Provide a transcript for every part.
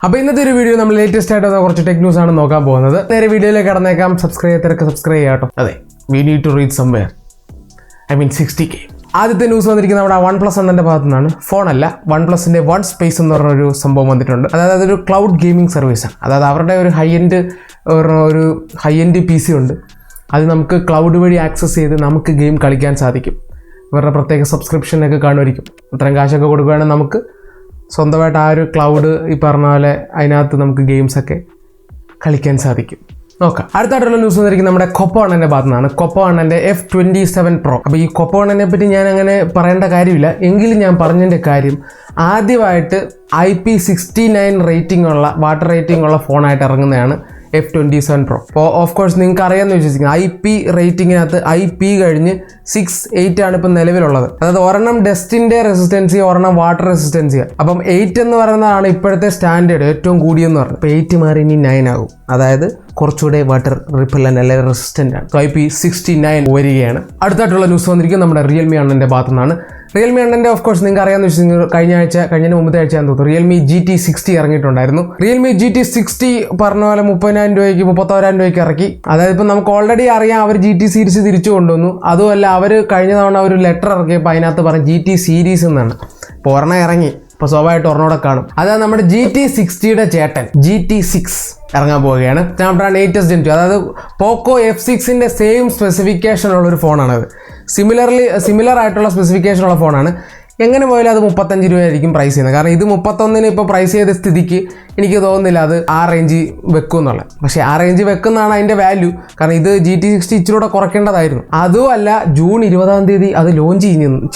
അപ്പോൾ ഇന്നത്തെ ഒരു വീഡിയോ നമ്മൾ ലേറ്റസ്റ്റ് ആയിട്ട് കുറച്ച് ടെക് ന്യൂസ് ആണ് നോക്കാൻ പോകുന്നത്. നേരെ വീഡിയോയിലേക്ക് കടന്നേക്കാം. സബ്സ്ക്രൈബ് ചെയ്യാട്ടോ. അതെ, we need to reach somewhere. I mean 60K. ആദ്യത്തെ ന്യൂസ് വന്നിരിക്കുന്നത് നമ്മുടെ OnePlus എണ്ണൻ്റെ ഭാഗത്തു നിന്നാണ്. ഫോണല്ല, OnePlusന്റെ വൺ സ്പേസ് എന്ന് പറഞ്ഞൊരു സംഭവം വന്നിട്ടുണ്ട്. അതായത് അതൊരു ക്ലൗഡ് ഗെയിമിംഗ് സർവീസാണ്. അതായത് അവരുടെ ഒരു ഹൈ എൻഡ് PC ഉണ്ട്. അത് നമുക്ക് ക്ലൗഡ് വഴി ആക്സസ് ചെയ്ത് നമുക്ക് ഗെയിം കളിക്കാൻ സാധിക്കും. ഇവരുടെ പ്രത്യേക സബ്സ്ക്രിപ്ഷനൊക്കെ കാണുമായിരിക്കും. അത്രയും കാശൊക്കെ കൊടുക്കുകയാണെങ്കിൽ നമുക്ക് സ്വന്തമായിട്ട് ആ ഒരു ക്ലൗഡ് ഈ പറഞ്ഞ പോലെ അതിനകത്ത് നമുക്ക് ഗെയിംസൊക്കെ കളിക്കാൻ സാധിക്കും. നോക്കാം. അടുത്തായിട്ടുള്ള ന്യൂസ് വന്നിരിക്കുന്നത് നമ്മുടെ കൊപ്പോ അണ്ണൻ്റെ ഭാഗത്തു നിന്നാണ്. കൊപ്പോ അണ്ണൻ്റെ F27 Pro. അപ്പോൾ ഈ കൊപ്പോ അണ്ണനെ പറ്റി ഞാൻ അങ്ങനെ പറയേണ്ട കാര്യമില്ല. എങ്കിലും ഞാൻ പറഞ്ഞതിൻ്റെ കാര്യം, ആദ്യമായിട്ട് IP69 റേറ്റിംഗ് ഉള്ള വാട്ടർ റേറ്റിംഗ് ഉള്ള ഫോണായിട്ട് ഇറങ്ങുന്നതാണ് F27 Pro. അപ്പോൾ ഓഫ് കോഴ്സ് നിങ്ങൾക്ക് അറിയാമെന്ന് വിശ്വസിക്കുന്നു. IP റേറ്റിങ്ങിനകത്ത് IP കഴിഞ്ഞ് 6-8 ആണ് ഇപ്പം നിലവിലുള്ളത്. അതായത് ഒരെണ്ണം ഡസ്റ്റിൻ്റെ റെസിസ്റ്റൻസി, ഒരെണ്ണം വാട്ടർ റെസിസ്റ്റൻസി. അപ്പം 8 എന്ന് പറയുന്നതാണ് ഇപ്പോഴത്തെ സ്റ്റാൻഡേർഡ്, ഏറ്റവും കൂടിയെന്ന് പറഞ്ഞു. അപ്പോൾ 8 മാറി ഇനി 9 ആകും. അതായത് കുറച്ചുകൂടെ വാട്ടർ റിപ്പല്ലൻ്റ് അല്ലെങ്കിൽ റെസിസ്റ്റൻ്റ് ആണ്. IP69 വരികയാണ്. അടുത്തായിട്ടുള്ള ന്യൂസ് വന്നിരിക്കുന്നത് നമ്മുടെ റിയൽമി അണ്ണൻ്റെ ഭാഗത്തു നിന്നാണ്. റിയൽമി അണ്ണൻ്റെ ഓഫ് കോഴ്സ് നിങ്ങൾക്ക് അറിയാമെന്ന് വിശ്വസിക്കുന്നു. കഴിഞ്ഞ മുമ്പത്തെ ആഴ്ച തോന്നുന്നു റിയൽമി GT60 ഇറങ്ങിയിട്ടുണ്ടായിരുന്നു. റിയൽമി GT60 പറഞ്ഞ പോലെ 30,000 രൂപയ്ക്ക് 31,000 രൂപയ്ക്ക് ഇറക്കി. അതായത് ഇപ്പം നമുക്ക് ഓൾറെഡി അറിയാം അവർ GT സീരീസ് തിരിച്ചു കൊണ്ടുവന്നു. അതുമല്ല, അവർ കഴിഞ്ഞ തവണ ഒരു ലെറ്റർ ഇറക്കിയപ്പോൾ അതിനകത്ത് പറഞ്ഞ് GT സീരീസ് എന്നാണ്. ഇപ്പോൾ ഒരെണ്ണം ഇറങ്ങി, ഇപ്പോൾ സ്വാഭാവികമായിട്ട് ഒരെണ്ണോടെ കാണും. അതായത് നമ്മുടെ GT60യുടെ ചേട്ടൻ GT6 ഇറങ്ങാൻ പോവുകയാണ്. Snapdragon 8s Gen 2. അതായത് പോക്കോ F6ൻ്റെ സെയിം സ്പെസിഫിക്കേഷൻ ഉള്ളൊരു ഫോണാണത്. സിമിലർ ആയിട്ടുള്ള സ്പെസിഫിക്കേഷൻ ഉള്ള ഫോണാണ്. എങ്ങനെ പോയാലും അത് 35 രൂപയായിരിക്കും പ്രൈസ് ചെയ്യുന്നത്. കാരണം ഇത് 31 ഇപ്പോൾ പ്രൈസ് ചെയ്ത സ്ഥിതിക്ക് എനിക്ക് തോന്നുന്നില്ല അത് ആ റേഞ്ച് വെക്കും എന്നുള്ളത്. പക്ഷേ ആ റേഞ്ച് വെക്കുന്നതാണ് അതിൻ്റെ വാല്യൂ. കാരണം ഇത് GT60 ഇച്ചിലൂടെ കുറയ്ക്കേണ്ടതായിരുന്നു. അതുമല്ല, ജൂൺ 20 അത് ലോഞ്ച്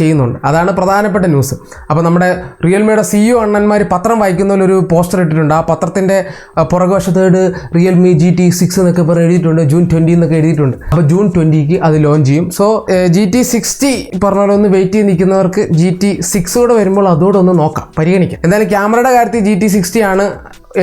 ചെയ്യുന്നുണ്ട്. അതാണ് പ്രധാനപ്പെട്ട ന്യൂസ്. അപ്പോൾ നമ്മുടെ റിയൽമിയുടെ CEO അണ്ണന്മാർ പത്രം വായിക്കുന്നതിലൊരു പോസ്റ്റർ ഇട്ടിട്ടുണ്ട്. ആ പത്രത്തിൻ്റെ പുറകുവശത്തോട് റിയൽമി GT6 എന്നൊക്കെ പറഞ്ഞ് എഴുതിയിട്ടുണ്ട്. ജൂൺ 20 എന്നൊക്കെ എഴുതിയിട്ടുണ്ട്. അപ്പോൾ ജൂൺ 20 അത് ലോഞ്ച് ചെയ്യും. സോ GT60 പറഞ്ഞ പോലെ ഒന്ന് വെയിറ്റ് ചെയ്ത് നിൽക്കുന്നവർക്ക് GT6 കൂടെ വരുമ്പോൾ അതോടെ ഒന്ന് നോക്കാം, പരിഗണിക്കാം. എന്തായാലും ക്യാമറയുടെ കാര്യത്തിൽ GT60 ആണ്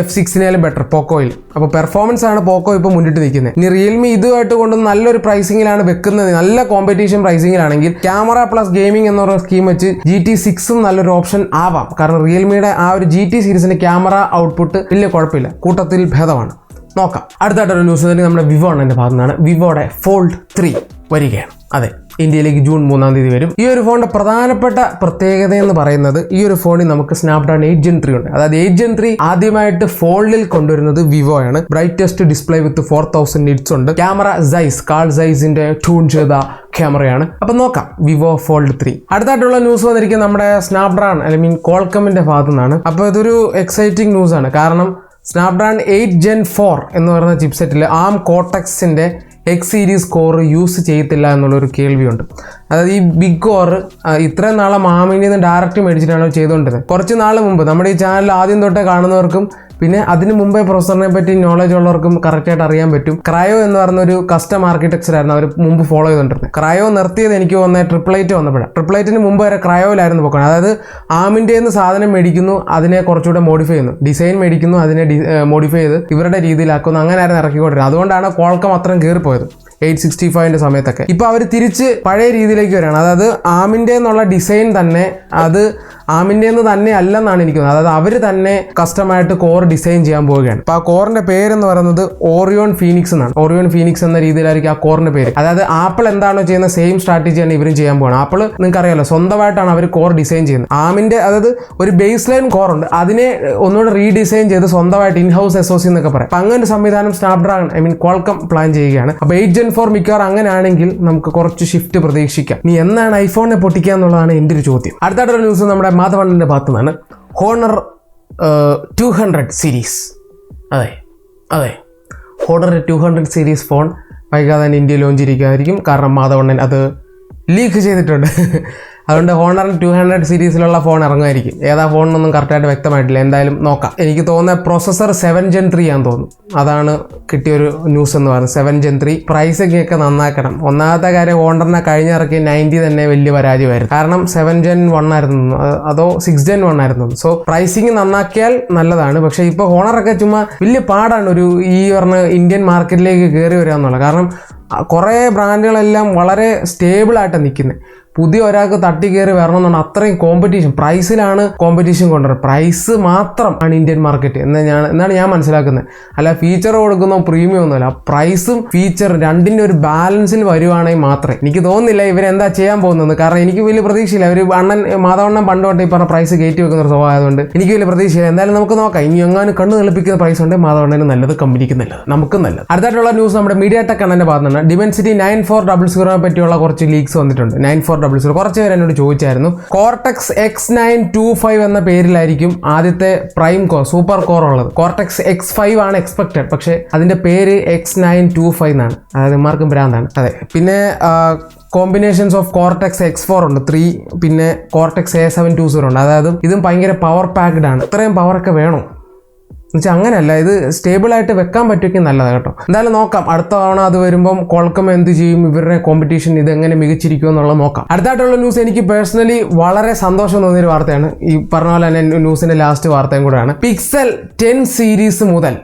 F6-നേലും ബെറ്റർ പോക്കോയിൽ. അപ്പോൾ പെർഫോമൻസ് ആണ് പോക്കോ ഇപ്പോൾ മുന്നിട്ട് നിൽക്കുന്നത്. ഇനി റിയൽമി ഇതുമായിട്ട് കൊണ്ടുവന്ന് നല്ലൊരു പ്രൈസിങ്ങിലാണ് വെക്കുന്നത്, നല്ല കോമ്പറ്റീഷൻ പ്രൈസിങ്ങിലാണെങ്കിൽ ക്യാമറ പ്ലസ് ഗെയിമിംഗ് എന്ന് പറയുന്ന സ്കീം വെച്ച് GT6 നല്ലൊരു ഓപ്ഷൻ ആവാം. കാരണം റിയൽമിയുടെ ആ ഒരു GT സീരീസിന്റെ ക്യാമറ ഔട്ട്പുട്ട് വലിയ കുഴപ്പമില്ല, കൂട്ടത്തിൽ ഭേദമാണ്. നോക്കാം. അടുത്തായിട്ടൊരു ന്യൂസ് തന്നെ നമ്മുടെ വിവോ അണ്ണൻ്റെ ഭാഗത്തു നിന്നാണ്. വിവോയുടെ Fold 3 വരികയാണ്. അതെ, ഇന്ത്യയിലേക്ക് ജൂൺ 3 വരും. ഈ ഒരു ഫോണിന്റെ പ്രധാനപ്പെട്ട പ്രത്യേകത എന്ന് പറയുന്നത്, ഈ ഒരു ഫോണിൽ നമുക്ക് സ്നാപ്ഡ്രാഗൺ 8 Gen 3 ഉണ്ട്. അതായത് 8 Gen 3 ആദ്യമായിട്ട് ഫോൾഡിൽ കൊണ്ടുവരുന്നത് വിവോയാണ്. ബ്രൈറ്റസ്റ്റ് ഡിസ്പ്ലേ വിത്ത് 4000 nits ഉണ്ട്. ക്യാമറ കാൾ സൈസിന്റെ ട്യൂൺ ചെയ്ത ക്യാമറയാണ്. അപ്പൊ നോക്കാം വിവോ Fold 3. അടുത്തായിട്ടുള്ള ന്യൂസ് വന്നിരിക്കുന്നത് നമ്മുടെ സ്നാപ്ഡ്രാഗൺ കോൾക്കമിന്റെ ഭാഗത്തു നിന്നാണ്. അപ്പോൾ ഇതൊരു എക്സൈറ്റിംഗ് ന്യൂസ് ആണ്. കാരണം സ്നാപ്ഡ്രാഗൺ 8 Gen 4 എന്ന് പറയുന്ന ചിപ്സെറ്റിൽ ARM Cortex-ന്റെ X series core use ചെയ്യത്തില്ല എന്നുള്ളൊരു കേൾവിയുണ്ട്. അതായത് ഈ ബിഗ് കോർ ഇത്രയും നാളെ മാമിനിൽ നിന്ന് ഡയറക്റ്റ് മേടിച്ചിട്ടാണ് ചെയ്തുകൊണ്ടിരുന്നത്. കുറച്ച് നാൾ മുമ്പ് നമ്മുടെ ഈ ചാനൽ ആദ്യം തൊട്ടേ കാണുന്നവർക്കും പിന്നെ അതിന് മുമ്പേ പ്രൊസസറിനെ പറ്റി നോളജ് ഉള്ളവർക്കും കറക്റ്റായിട്ട് അറിയാൻ പറ്റും. ക്രയോ എന്ന് പറയുന്ന ഒരു കസ്റ്റം ആർക്കിടെക്ചർ ആയിരുന്നു അവർ മുമ്പ് ഫോളോ ചെയ്തുകൊണ്ടിരുന്നത്. ക്രയോ നിർത്തിയത് എനിക്ക് തോന്നുന്നത് ട്രിപ്പിൾ8 വന്നപ്പോഴാണ്. ട്രിപ്പിൾ8ന് മുമ്പ് വരെ ക്രയോയിലായിരുന്നു പോക്കണം. അതായത് ആമിൻ്റെ നിന്ന് സാധനം മേടിക്കുന്നു, അതിനെ കുറച്ചുകൂടെ മോഡിഫൈ ചെയ്യുന്നു, ഡിസൈൻ മേടിക്കുന്നു, അതിനെ മോഡിഫൈ ചെയ്ത് ഇവരുടെ രീതിയിലാക്കുന്നു. അങ്ങനെയായിരുന്നു ഇറക്കിക്കൊണ്ടിരുന്നത്. അതുകൊണ്ടാണ് ക്വാൾക്കം അത്രയും കയറിപ്പോയത് 865ന്റെ സമയത്തൊക്കെ. ഇപ്പോൾ അവർ തിരിച്ച് പഴയ രീതിയിലേക്ക് വരികയാണ്. അതായത് ആമിൻ്റെ എന്നുള്ള ഡിസൈൻ തന്നെ അത് ആമിൻ്റെ നിന്ന് തന്നെ അല്ലെന്നാണ് എനിക്ക് തോന്നുന്നത്. അതായത് അവർ തന്നെ കസ്റ്റമായിട്ട് കോർ ഡിസൈൻ ചെയ്യാൻ പോവുകയാണ്. അപ്പോൾ ആ കോറിന്റെ പേരെന്ന് പറയുന്നത് ഓറിയോൺ ഫീനിക്സ് എന്നാണ്. ഓറിയോൺ ഫീനിക്സ് എന്ന രീതിയിലായിരിക്കും ആ കോറിന്റെ പേര്. അതായത് ആപ്പിൾ എന്താണോ ചെയ്യുന്ന സെയിം സ്ട്രാറ്റജിയാണ് ഇവരും ചെയ്യാൻ പോകുന്നത്. ആപ്പിൾ നിങ്ങൾക്ക് അറിയാലോ, സ്വന്തമായിട്ടാണ് അവർ കോർ ഡിസൈൻ ചെയ്യുന്നത്. ആമിൻ്റെ അതായത് ഒരു ബേസ് ലൈൻ കോർ ഉണ്ട്, അതിനെ ഒന്നുകൂടെ റീഡിസൈൻ ചെയ്ത് സ്വന്തമായിട്ട് ഇൻഹൗസ് SoC എന്നൊക്കെ പറയാം. അപ്പം അങ്ങനെ ഒരു സംവിധാനം സ്നാപ്ഡ്രാഗൺ ക്വാൾക്കം പ്ലാൻ ചെയ്യുകയാണ്. അപ്പോൾ 8 Gen 4 മിക്കവാറും അങ്ങനെയാണെങ്കിൽ നമുക്ക് കുറച്ച് ഷിഫ്റ്റ് പ്രതീക്ഷിക്കാം. ഇനി എന്നാണ് ഐഫോണിനെ പൊട്ടിക്കുക എന്നുള്ളതാണ് എൻ്റെ ഒരു ചോദ്യം. അടുത്തായിട്ടൊരു ന്യൂസ് നമ്മുടെ മാധവണ്ണൻ്റെ ഭാഗത്തു നിന്നാണ്. Honour 200 series. അതെ ഹോണർ 200 സീരീസ് ഫോൺ വൈകാതെ തന്നെ ഇന്ത്യയിൽ ലോഞ്ച് ചെയ്തിരിക്കുകയായിരിക്കും. കാരണം മാധവണ്ണൻ അത് ലീക്ക് ചെയ്തിട്ടുണ്ട്. അതുകൊണ്ട് ഹോണർ 200 സീരീസിലുള്ള ഫോൺ ഇറങ്ങുമായിരിക്കും. ഏതാ ഫോണിനൊന്നും കറക്റ്റായിട്ട് വ്യക്തമായിട്ടില്ല. എന്തായാലും നോക്കാം. എനിക്ക് തോന്നുന്ന പ്രോസസ്സർ 7 Gen 3 ആണെന്ന് തോന്നുന്നു. അതാണ് കിട്ടിയൊരു ന്യൂസ് എന്ന് പറയുന്നത്. 7 Gen 3 പ്രൈസൊക്കെ നന്നാക്കണം. ഒന്നാമത്തെ കാര്യം, ഹോണറിനെ കഴിഞ്ഞ ഇറക്കി 90 തന്നെ വലിയ പരാജയമായിരുന്നു. കാരണം 7 Gen 1 ആയിരുന്നു, അതോ 6 Gen 1 ആയിരുന്നു. സോ പ്രൈസിങ് നന്നാക്കിയാൽ നല്ലതാണ്. പക്ഷേ ഇപ്പോൾ ഹോണറൊക്കെ ചുമ്മാ വലിയ പാടാണ് ഒരു ഈ പറഞ്ഞ ഇന്ത്യൻ മാർക്കറ്റിലേക്ക് കയറി വരിക എന്നുള്ളത്. കാരണം കുറേ ബ്രാൻഡുകളെല്ലാം വളരെ സ്റ്റേബിളായിട്ടാണ് നിൽക്കുന്നത്. പുതിയ ഒരാൾക്ക് തട്ടി കയറി വരണമെന്നാണ് അത്രയും കോമ്പറ്റീഷൻ. പ്രൈസിലാണ് കോമ്പറ്റീഷൻ കൊണ്ടുവരുന്നത്. പ്രൈസ് മാത്രം ആണ് ഇന്ത്യൻ മാർക്കറ്റ് എന്നാണ് ഞാൻ മനസ്സിലാക്കുന്നത്. അല്ല ഫീച്ചർ കൊടുക്കുന്നോ പ്രീമിയം ഒന്നുമല്ല. പ്രൈസും ഫീച്ചർ രണ്ടിൻ്റെ ഒരു ബാലൻസിൽ വരുവാണെങ്കിൽ മാത്രമേ. എനിക്ക് തോന്നുന്നില്ല ഇവരെന്താ ചെയ്യാൻ പോകുന്നത്. കാരണം എനിക്ക് വലിയ പ്രതീക്ഷയില്ല. അവർ മാധവണ്ണൻ പണ്ട് തൊട്ട് ഈ പറഞ്ഞ പ്രൈസ് കയറ്റി വെക്കുന്ന ഒരു സ്വഭാവം ആയതുകൊണ്ട് എനിക്ക് വലിയ പ്രതീക്ഷയില്ല. എന്തായാലും നമുക്ക് നോക്കാം. ഇനി എങ്ങാനും കണ്ണു തെളിപ്പിക്കുന്ന പ്രൈസ് ഉണ്ടെങ്കിൽ മാധവണ്ണന് നല്ലത്, കമ്പനിക്ക് നല്ലത്, നമുക്കും നല്ലത്. അടുത്തായിട്ടുള്ള ന്യൂസ് നമ്മുടെ മീഡിയാടെക് അണ്ണൻ്റെ ഭാഗത്തുനിന്ന് Dimensity 9400 പറ്റിയുള്ള കുറച്ച് ലീക്സ് വന്നിട്ടുണ്ട്. 9400 കുറച്ച് പേര് എന്നോട് ചോദിച്ചായിരുന്നു. Cortex X925 എന്ന പേരിലായിരിക്കും ആദ്യത്തെ പ്രൈം കോർ സൂപ്പർ കോർ ഉള്ളത്. Cortex X5 ആണ് എക്സ്പെക്റ്റഡ്, പക്ഷേ അതിന്റെ പേര് X925 എന്നാണ്. അതായത് മാർക്കും ഭ്രാന്താണ്. അതെ, പിന്നെ കോമ്പിനേഷൻസ് ഓഫ് കോർടെക്സ് X4 ഉണ്ട്, 3, പിന്നെ കോർടെക്സ് A720 ഉണ്ട്. അതായത് ഇതും ഭയങ്കര പവർ പാക്ഡ് ആണ്. ഇത്രയും പവറൊക്കെ വേണോ എന്നുവെച്ചാൽ അങ്ങനെയല്ല, ഇത് സ്റ്റേബിൾ ആയിട്ട് വെക്കാൻ പറ്റുമെങ്കിൽ നല്ലതാണ് കേട്ടോ. എന്തായാലും നോക്കാം അടുത്ത തവണ അത് വരുമ്പം Qualcomm എന്ത് ചെയ്യും, ഇവരുടെ കോമ്പറ്റീഷൻ ഇത് എങ്ങനെ മികച്ചിരിക്കും എന്നുള്ളത് നോക്കാം. അടുത്തായിട്ടുള്ള ന്യൂസ് എനിക്ക് പേഴ്സണലി വളരെ സന്തോഷം തോന്നിയൊരു വാർത്തയാണ്. ഈ പറഞ്ഞ പോലെ തന്നെ ന്യൂസിന്റെ ലാസ്റ്റ് വാർത്തയും കൂടെയാണ്. Pixel 10 സീരീസ് മുതൽ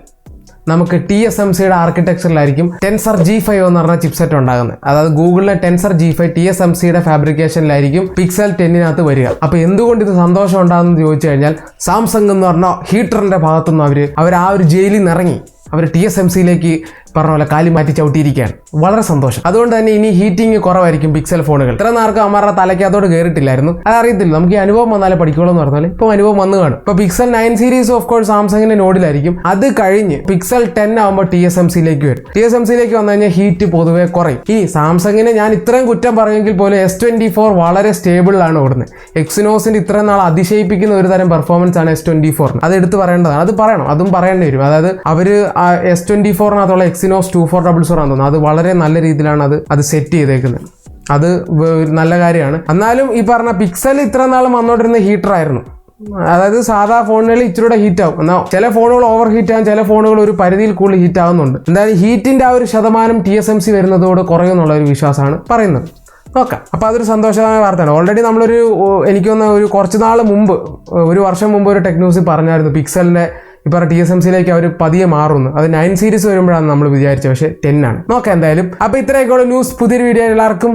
നമുക്ക് TSMCയുടെ ആർക്കിടെക്ചറിലായിരിക്കും ടെൻസർ G5 എന്ന് പറഞ്ഞ ചിപ്സെറ്റ് ഉണ്ടാകുന്നത്. അതായത് ഗൂഗിളിലെ ടെൻസർ G5 TSMCയുടെ ഫാബ്രിക്കേഷനിലായിരിക്കും Pixel 10-നകത്ത് വരിക. അപ്പോൾ എന്തുകൊണ്ട് ഇത് സന്തോഷം ഉണ്ടാകുമെന്ന് ചോദിച്ചു കഴിഞ്ഞാൽ, സാംസങ് എന്ന് പറഞ്ഞ ഹീറ്ററിന്റെ ഭാഗത്തുനിന്ന് അവർ ആ ഒരു ജയിലിൽ നിന്ന് ഇറങ്ങി അവർ TSMCയിലേക്ക് പറഞ്ഞ പോലെ കാലി മാറ്റി ചവിട്ടിയിരിക്കുകയാണ്. വളരെ സന്തോഷം. അതുകൊണ്ട് തന്നെ ഇനി ഹീറ്റിംഗ് കുറവായിരിക്കും പിക്സൽ ഫോണുകൾ. ഇത്ര നേർക്ക് അമ്മമാരുടെ തലയ്ക്കകത്തോട് കയറിയിട്ടില്ലായിരുന്നു. അതറിയത്തില്ല, നമുക്ക് ഈ അനുഭവം വന്നാലേ പഠിക്കുള്ളൂ എന്ന് പറഞ്ഞാൽ ഇപ്പം അനുഭവം വന്നു കാണും. ഇപ്പോൾ Pixel 9 സീരീസ് ഓഫ് കോഴ്സ് സാംസങ്ങിന്റെ നോഡിലായിരിക്കും. അത് കഴിഞ്ഞ് Pixel 10 ആകുമ്പോൾ TSMCയിലേക്ക് വരും. TSMCയിലേക്ക് വന്നു കഴിഞ്ഞാൽ ഹീറ്റ് പൊതുവെ കുറയും. ഇനി സാംസങ്ങിനെ ഞാൻ ഇത്രയും കുറ്റം പറയുമെങ്കിൽ പോലും S24 വളരെ സ്റ്റേബിളിലാണ് ഓടുന്നത്. എക്സിനോസിന്റെ ഇത്രയും നാൾ അതിശയിപ്പിക്കുന്ന ഒരു തരം പെർഫോമൻസ് ആണ് S24. അത് എടുത്ത് പറയേണ്ടതാണ്. അത് പറയണം, അതും പറയേണ്ടി വരും. അതായത് അവർ S24-നകത്തുള്ള എക്സിനോസ് 2400 ആണെന്ന് തോന്നുന്നു. അത് വളരെ നല്ല രീതിയിലാണ് അത് സെറ്റ് ചെയ്തേക്കുന്നത്. അത് നല്ല കാര്യമാണ്. എന്നാലും ഈ പറഞ്ഞ പിക്സൽ ഇത്ര നാളും വന്നോണ്ടിരുന്ന ഹീറ്ററായിരുന്നു. അതായത് സാധാ ഫോണുകളിൽ ഇച്ചിരൂടെ ഹീറ്റ് ആവും. എന്നാൽ ചില ഫോണുകൾ ഓവർ ഹീറ്റ് ആകും, ചില ഫോണുകൾ ഒരു പരിധിയിൽ കൂടുതൽ ഹീറ്റ് ആകുന്നുണ്ട്. എന്തായാലും ഹീറ്റിന്റെ ആ ഒരു ശതമാനം TSMC വരുന്നതോട് കുറയുന്നുള്ള ഒരു വിശ്വാസമാണ് പറയുന്നത്. നോക്കാം. അപ്പോൾ അതൊരു സന്തോഷമായ വാർത്തയാണ്. ഓൾറെഡി എനിക്ക് തോന്നുന്ന ഒരു കുറച്ച് നാൾ മുമ്പ്, ഒരു വർഷം മുമ്പ് ഒരു ടെക് ന്യൂസിൽ പറഞ്ഞായിരുന്നു പിക്സലിന്റെ ഇപ്പോൾ TSMCയിലേക്ക് അവർ പതിയെ മാറുന്നു. അത് 9 സീരീസ് വരുമ്പോഴാണ് നമ്മൾ വിചാരിച്ചത്, പക്ഷേ 10 ആണ്. നോക്കാം എന്തായാലും. അപ്പോൾ ഇത്രയൊക്കെയുള്ള ന്യൂസ്. പുതിയൊരു വീഡിയോ എല്ലാവർക്കും